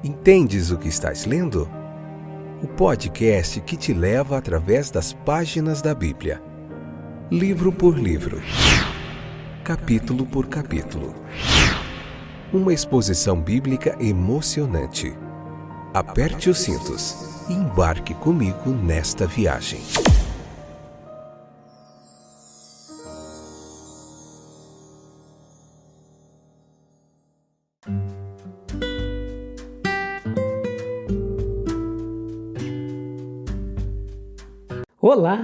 Entendes o que estás lendo? O podcast que te leva através das páginas da Bíblia, livro por livro, capítulo por capítulo. Uma exposição bíblica emocionante. Aperte os cintos e embarque comigo nesta viagem. Olá,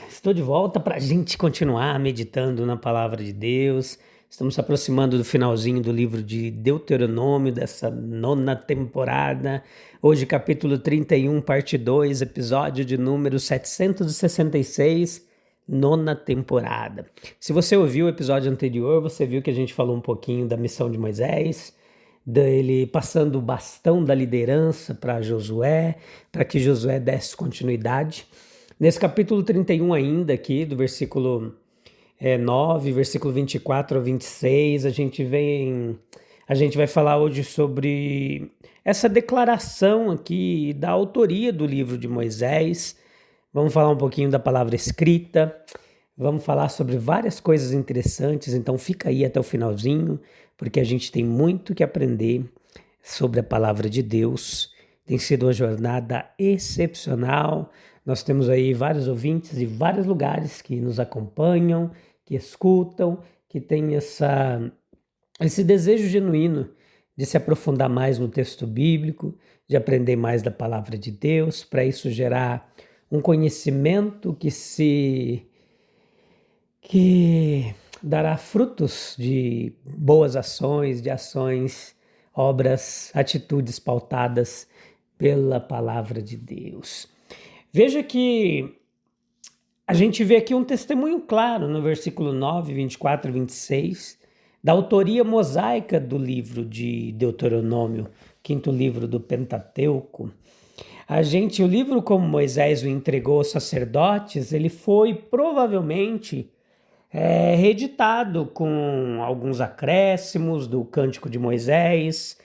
estou de volta para a gente continuar meditando na Palavra de Deus. Estamos se aproximando do finalzinho do livro de Deuteronômio, dessa 9ª temporada. Hoje, capítulo 31, parte 2, episódio de número 766, 9ª temporada. Se você ouviu o episódio anterior, você viu que a gente falou um pouquinho da missão de Moisés, dele passando o bastão da liderança para Josué, para que Josué desse continuidade. Nesse capítulo 31 ainda aqui, do versículo 9, versículo 24 a 26, a gente vai falar hoje sobre essa declaração aqui da autoria do livro de Moisés. Vamos falar um pouquinho da palavra escrita, vamos falar sobre várias coisas interessantes, então fica aí até o finalzinho, porque a gente tem muito que aprender sobre a palavra de Deus. Tem sido uma jornada excepcional. Nós temos aí vários ouvintes de vários lugares que nos acompanham, que escutam, que têm esse desejo genuíno de se aprofundar mais no texto bíblico, de aprender mais da palavra de Deus, para isso gerar um conhecimento que dará frutos de boas ações, de ações, obras, atitudes pautadas pela palavra de Deus. Veja que a gente vê aqui um testemunho claro no versículo 9, 24 e 26, da autoria mosaica do livro de Deuteronômio, 5º livro do Pentateuco. O livro como Moisés o entregou aos sacerdotes, ele foi provavelmente reeditado com alguns acréscimos do Cântico de Moisés,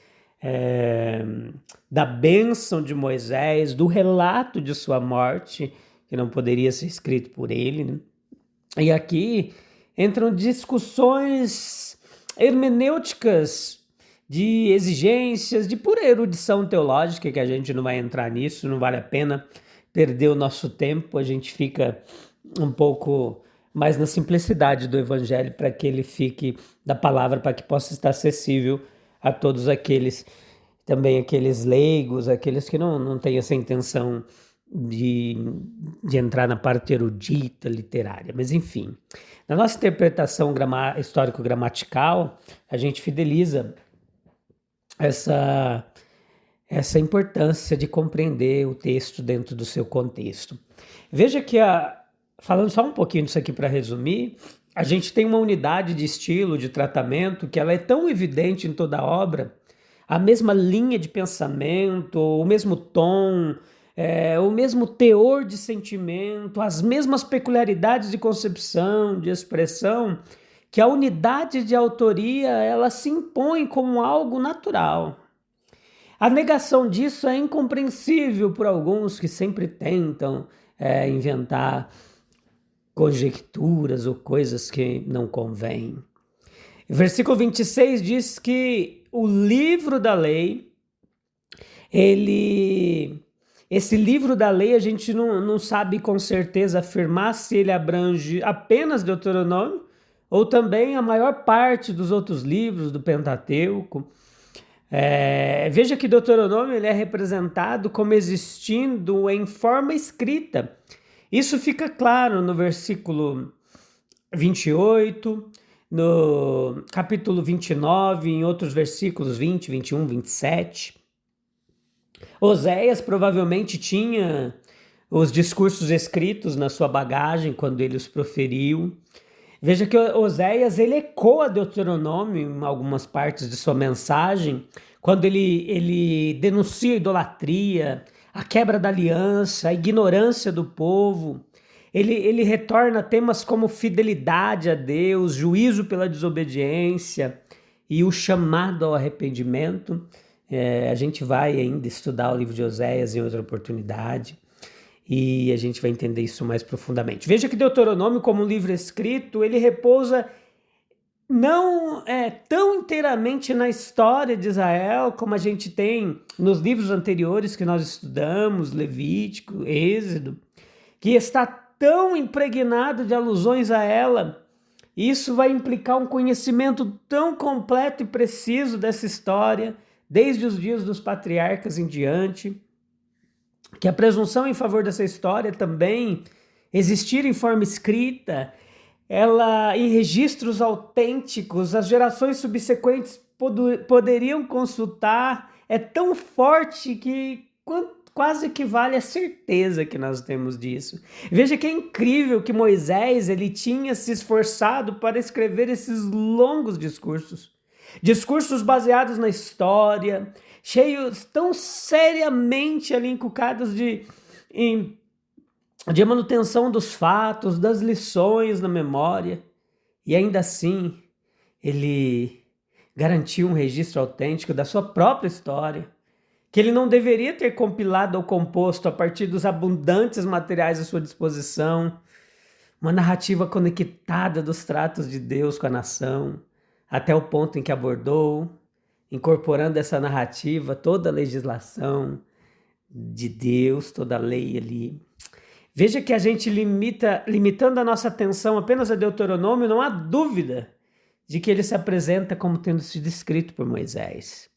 da bênção de Moisés, do relato de sua morte, que não poderia ser escrito por ele, né? E aqui entram discussões hermenêuticas de exigências, de pura erudição teológica, que a gente não vai entrar nisso, não vale a pena perder o nosso tempo, a gente fica um pouco mais na simplicidade do evangelho para que ele fique da palavra, para que possa estar acessível a todos aqueles, também aqueles leigos, aqueles que não têm essa intenção de entrar na parte erudita, literária. Mas enfim, na nossa interpretação histórico-gramatical, a gente fideliza essa importância de compreender o texto dentro do seu contexto. Veja que, falando só um pouquinho disso aqui para resumir, a gente tem uma unidade de estilo, de tratamento, que ela é tão evidente em toda a obra, a mesma linha de pensamento, o mesmo tom, o mesmo teor de sentimento, as mesmas peculiaridades de concepção, de expressão, que a unidade de autoria ela se impõe como algo natural. A negação disso é incompreensível por alguns que sempre tentam inventar conjecturas ou coisas que não convêm. O versículo 26 diz que o livro da lei, esse livro da lei a gente não sabe com certeza afirmar se ele abrange apenas Deuteronômio ou também a maior parte dos outros livros do Pentateuco. Veja que Deuteronômio ele é representado como existindo em forma escrita. Isso fica claro no versículo 28, no capítulo 29, em outros versículos 20, 21, 27. Oséias provavelmente tinha os discursos escritos na sua bagagem quando ele os proferiu. Veja que Oséias ele ecoa Deuteronômio em algumas partes de sua mensagem, quando ele denuncia a idolatria, a quebra da aliança, a ignorância do povo. Ele retorna temas como fidelidade a Deus, juízo pela desobediência e o chamado ao arrependimento. A gente vai ainda estudar o livro de Oséias em outra oportunidade e a gente vai entender isso mais profundamente. Veja que Deuteronômio, como um livro escrito, ele repousa não tão inteiramente na história de Israel como a gente tem nos livros anteriores que nós estudamos, Levítico, Êxodo, que está tão impregnado de alusões a ela. Isso vai implicar um conhecimento tão completo e preciso dessa história, desde os dias dos patriarcas em diante, que a presunção em favor dessa história também existir em forma escrita, ela em registros autênticos, as gerações subsequentes poderiam consultar, é tão forte que quase equivale à certeza que nós temos disso. Veja que é incrível que Moisés ele tinha se esforçado para escrever esses longos discursos baseados na história, cheios tão seriamente ali encucados de manutenção dos fatos, das lições na memória, e ainda assim ele garantiu um registro autêntico da sua própria história, que ele não deveria ter compilado ou composto a partir dos abundantes materiais à sua disposição, uma narrativa conectada dos tratos de Deus com a nação, até o ponto em que abordou, incorporando essa narrativa toda a legislação de Deus, toda a lei ali. Veja que a gente limitando a nossa atenção apenas a Deuteronômio, não há dúvida de que ele se apresenta como tendo sido escrito por Moisés.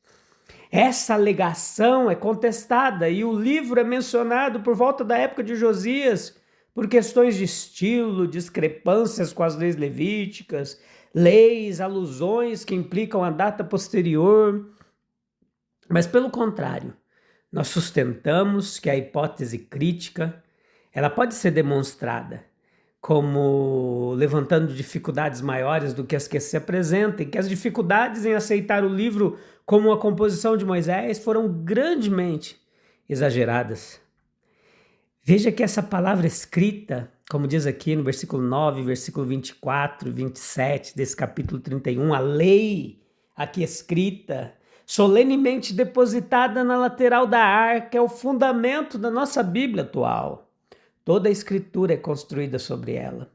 Essa alegação é contestada e o livro é mencionado por volta da época de Josias por questões de estilo, discrepâncias com as leis levíticas, leis, alusões que implicam a data posterior. Mas, pelo contrário, nós sustentamos que a hipótese crítica ela pode ser demonstrada como levantando dificuldades maiores do que as que se apresentam, e que as dificuldades em aceitar o livro como uma composição de Moisés foram grandemente exageradas. Veja que essa palavra escrita, como diz aqui no versículo 9, versículo 24 e 27 desse capítulo 31, a lei aqui escrita, solenemente depositada na lateral da arca, é o fundamento da nossa Bíblia atual. Toda a escritura é construída sobre ela,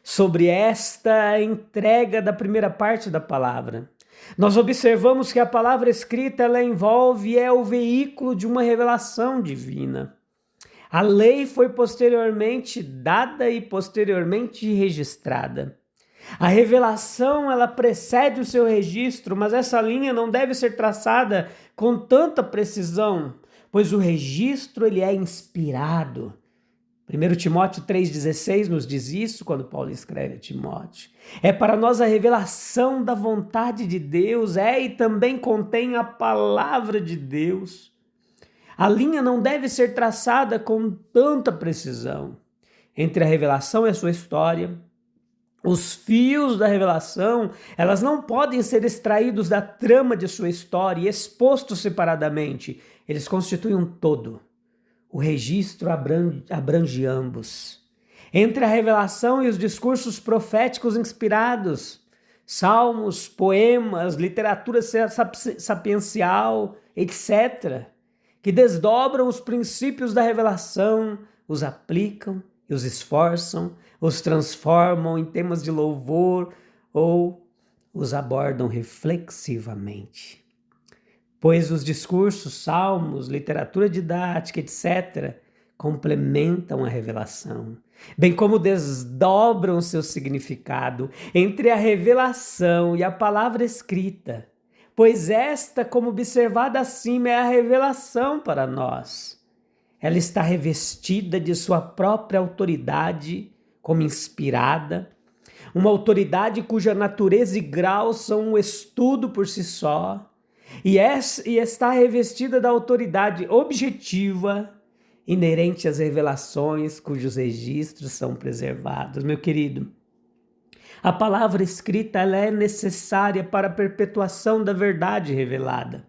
sobre esta entrega da primeira parte da palavra. Nós observamos que a palavra escrita ela envolve é o veículo de uma revelação divina. A lei foi posteriormente dada e posteriormente registrada. A revelação ela precede o seu registro, mas essa linha não deve ser traçada com tanta precisão, pois o registro ele é inspirado. 1 Timóteo 3,16 nos diz isso quando Paulo escreve a Timóteo. É para nós a revelação da vontade de Deus, e também contém a palavra de Deus. A linha não deve ser traçada com tanta precisão entre a revelação e a sua história. Os fios da revelação, elas não podem ser extraídos da trama de sua história e expostos separadamente. Eles constituem um todo. O registro abrange ambos. Entre a revelação e os discursos proféticos inspirados, salmos, poemas, literatura sapiencial, etc., que desdobram os princípios da revelação, os aplicam e os esforçam, os transformam em temas de louvor ou os abordam reflexivamente. Pois os discursos, salmos, literatura didática, etc., complementam a revelação, bem como desdobram seu significado entre a revelação e a palavra escrita, pois esta, como observada acima, é a revelação para nós. Ela está revestida de sua própria autoridade, como inspirada, uma autoridade cuja natureza e grau são um estudo por si só, e está revestida da autoridade objetiva inerente às revelações cujos registros são preservados. Meu querido, a palavra escrita ela é necessária para a perpetuação da verdade revelada.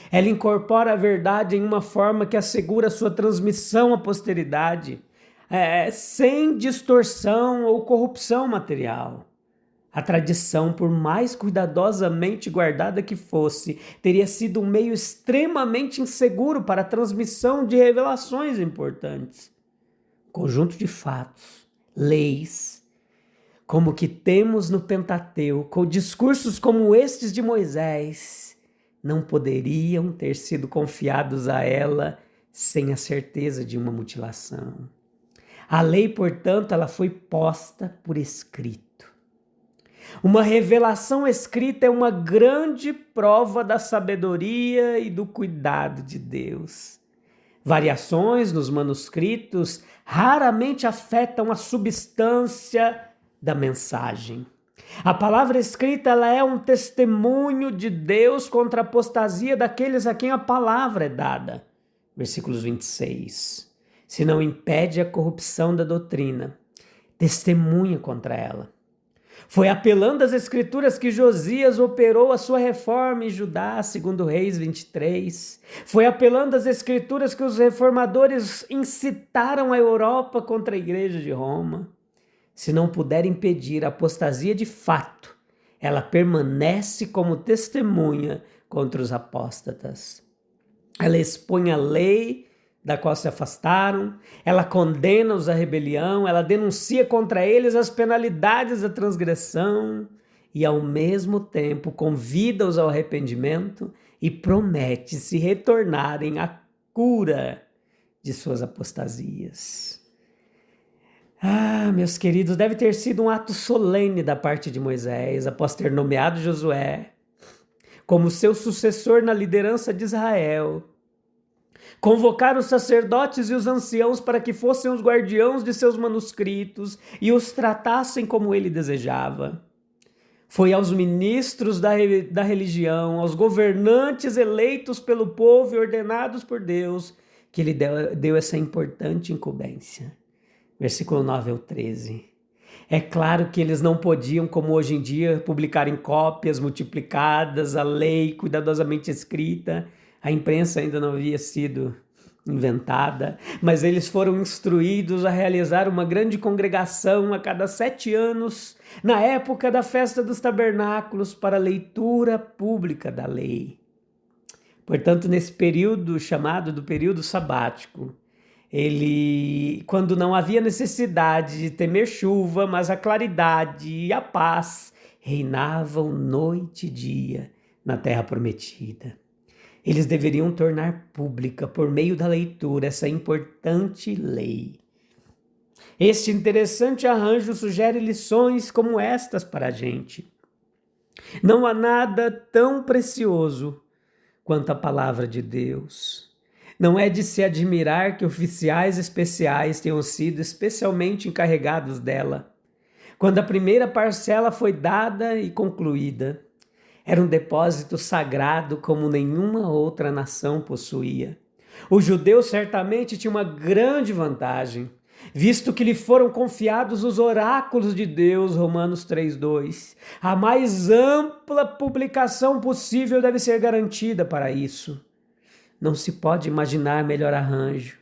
Ela incorpora a verdade em uma forma que assegura sua transmissão à posteridade, sem distorção ou corrupção material. A tradição, por mais cuidadosamente guardada que fosse, teria sido um meio extremamente inseguro para a transmissão de revelações importantes. Conjunto de fatos, leis, como o que temos no Pentateuco, com discursos como estes de Moisés, não poderiam ter sido confiados a ela sem a certeza de uma mutilação. A lei, portanto, ela foi posta por escrito. Uma revelação escrita é uma grande prova da sabedoria e do cuidado de Deus. Variações nos manuscritos raramente afetam a substância da mensagem. A palavra escrita ela é um testemunho de Deus contra a apostasia daqueles a quem a palavra é dada. Versículos 26. Se não impede a corrupção da doutrina, testemunha contra ela. Foi apelando às Escrituras que Josias operou a sua reforma em Judá, segundo Reis 23. Foi apelando às Escrituras que os reformadores incitaram a Europa contra a Igreja de Roma. Se não puder impedir a apostasia de fato, ela permanece como testemunha contra os apóstatas. Ela expõe a lei da qual se afastaram, ela condena-os à rebelião, ela denuncia contra eles as penalidades da transgressão e, ao mesmo tempo, convida-os ao arrependimento e promete se retornarem à cura de suas apostasias. Meus queridos, deve ter sido um ato solene da parte de Moisés, após ter nomeado Josué como seu sucessor na liderança de Israel, convocar os sacerdotes e os anciãos para que fossem os guardiãos de seus manuscritos e os tratassem como ele desejava. Foi aos ministros da religião, aos governantes eleitos pelo povo e ordenados por Deus, que ele deu essa importante incumbência. Versículo 9 ao 13. É claro que eles não podiam, como hoje em dia, publicar em cópias multiplicadas a lei cuidadosamente escrita. A imprensa ainda não havia sido inventada, mas eles foram instruídos a realizar uma grande congregação a cada 7 anos, na época da festa dos tabernáculos, para a leitura pública da lei. Portanto, nesse período chamado do período sabático, quando não havia necessidade de temer chuva, mas a claridade e a paz reinavam noite e dia na terra prometida. Eles deveriam tornar pública, por meio da leitura, essa importante lei. Este interessante arranjo sugere lições como estas para a gente. Não há nada tão precioso quanto a palavra de Deus. Não é de se admirar que oficiais especiais tenham sido especialmente encarregados dela. Quando a primeira parcela foi dada e concluída, era um depósito sagrado como nenhuma outra nação possuía. Os judeus certamente tinham uma grande vantagem, visto que lhe foram confiados os oráculos de Deus, Romanos 3:2. A mais ampla publicação possível deve ser garantida para isso. Não se pode imaginar melhor arranjo,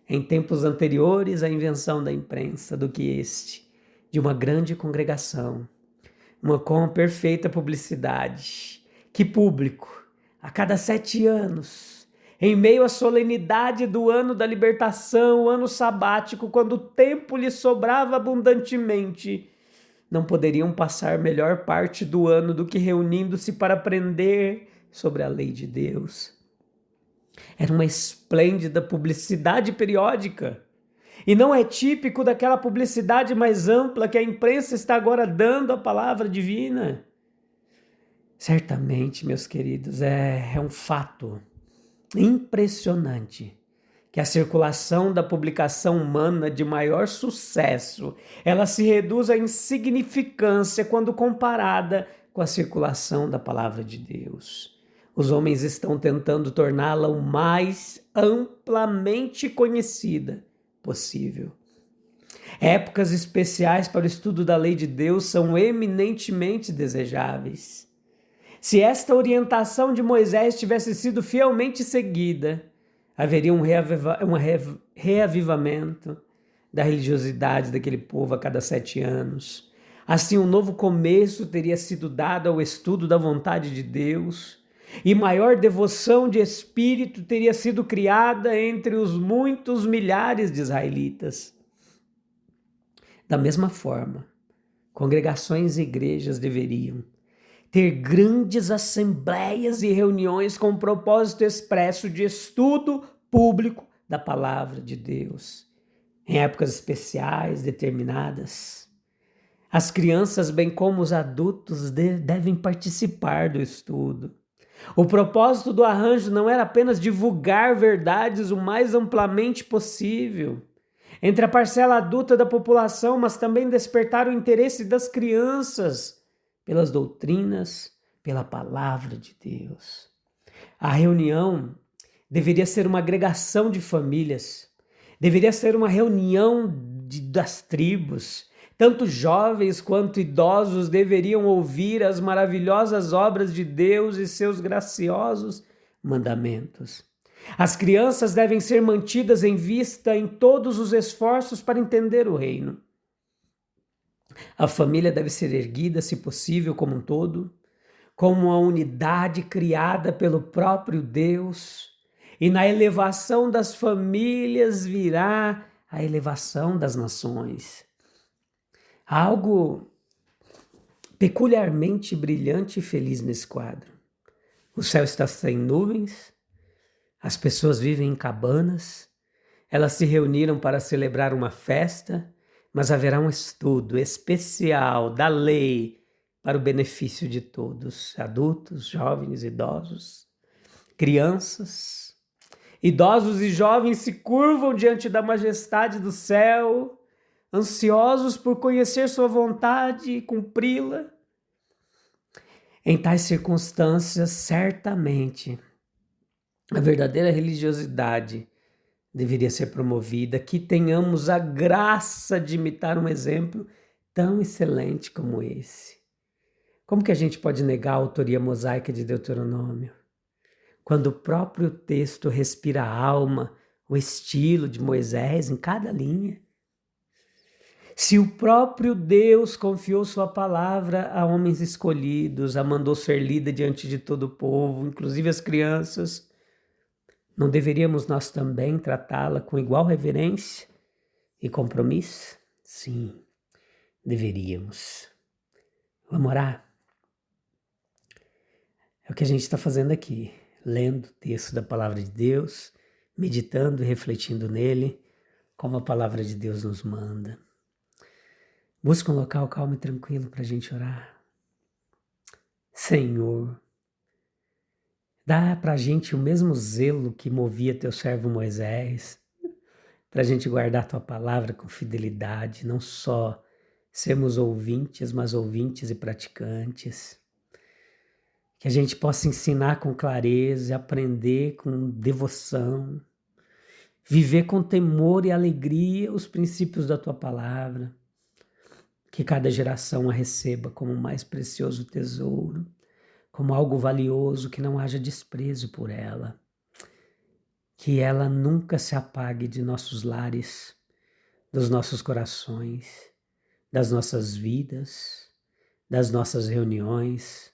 em tempos anteriores à invenção da imprensa, do que este, de uma grande congregação, com perfeita publicidade. Que público, a cada 7 anos, em meio à solenidade do ano da libertação, o ano sabático, quando o tempo lhe sobrava abundantemente, não poderiam passar melhor parte do ano do que reunindo-se para aprender sobre a lei de Deus. Era uma esplêndida publicidade periódica. E não é típico daquela publicidade mais ampla que a imprensa está agora dando à palavra divina. Certamente, meus queridos, é um fato impressionante que a circulação da publicação humana de maior sucesso, ela se reduz à insignificância quando comparada com a circulação da palavra de Deus. Os homens estão tentando torná-la o mais amplamente conhecida possível. Épocas especiais para o estudo da lei de Deus são eminentemente desejáveis. Se esta orientação de Moisés tivesse sido fielmente seguida, haveria um reavivamento da religiosidade daquele povo a cada 7 anos. Assim, um novo começo teria sido dado ao estudo da vontade de Deus, e maior devoção de espírito teria sido criada entre os muitos milhares de israelitas. Da mesma forma, congregações e igrejas deveriam ter grandes assembleias e reuniões com o propósito expresso de estudo público da palavra de Deus, em épocas especiais determinadas. As crianças, bem como os adultos, devem participar do estudo. O propósito do arranjo não era apenas divulgar verdades o mais amplamente possível entre a parcela adulta da população, mas também despertar o interesse das crianças pelas doutrinas, pela palavra de Deus. A reunião deveria ser uma agregação de famílias, deveria ser uma reunião das tribos. Tanto jovens quanto idosos deveriam ouvir as maravilhosas obras de Deus e seus graciosos mandamentos. As crianças devem ser mantidas em vista em todos os esforços para entender o reino. A família deve ser erguida, se possível, como um todo, como uma unidade criada pelo próprio Deus. E na elevação das famílias virá a elevação das nações. Há algo peculiarmente brilhante e feliz nesse quadro. O céu está sem nuvens, as pessoas vivem em cabanas, elas se reuniram para celebrar uma festa, mas haverá um estudo especial da lei para o benefício de todos, adultos, jovens, idosos, crianças. Idosos e jovens se curvam diante da majestade do céu, ansiosos por conhecer sua vontade e cumpri-la. Em tais circunstâncias, certamente, a verdadeira religiosidade deveria ser promovida, que tenhamos a graça de imitar um exemplo tão excelente como esse. Como que a gente pode negar a autoria mosaica de Deuteronômio? Quando o próprio texto respira a alma, o estilo de Moisés em cada linha. Se o próprio Deus confiou sua palavra a homens escolhidos, a mandou ser lida diante de todo o povo, inclusive as crianças, não deveríamos nós também tratá-la com igual reverência e compromisso? Sim, deveríamos. Vamos orar? É o que a gente está fazendo aqui, lendo o texto da palavra de Deus, meditando e refletindo nele, como a palavra de Deus nos manda. Busca um local calmo e tranquilo para a gente orar. Senhor, dá para a gente o mesmo zelo que movia teu servo Moisés, para a gente guardar tua palavra com fidelidade, não só sermos ouvintes, mas ouvintes e praticantes. Que a gente possa ensinar com clareza, aprender com devoção, viver com temor e alegria os princípios da tua palavra. Que cada geração a receba como o mais precioso tesouro, como algo valioso, que não haja desprezo por ela. Que ela nunca se apague de nossos lares, dos nossos corações, das nossas vidas, das nossas reuniões,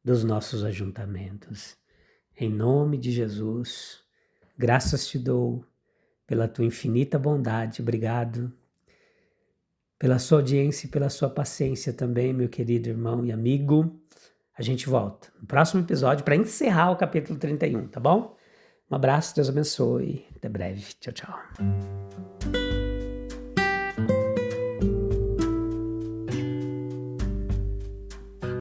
dos nossos ajuntamentos. Em nome de Jesus, graças te dou pela tua infinita bondade. Obrigado pela sua audiência e pela sua paciência também, meu querido irmão e amigo. A gente volta no próximo episódio para encerrar o capítulo 31, tá bom? Um abraço, Deus abençoe. Até breve. Tchau, tchau.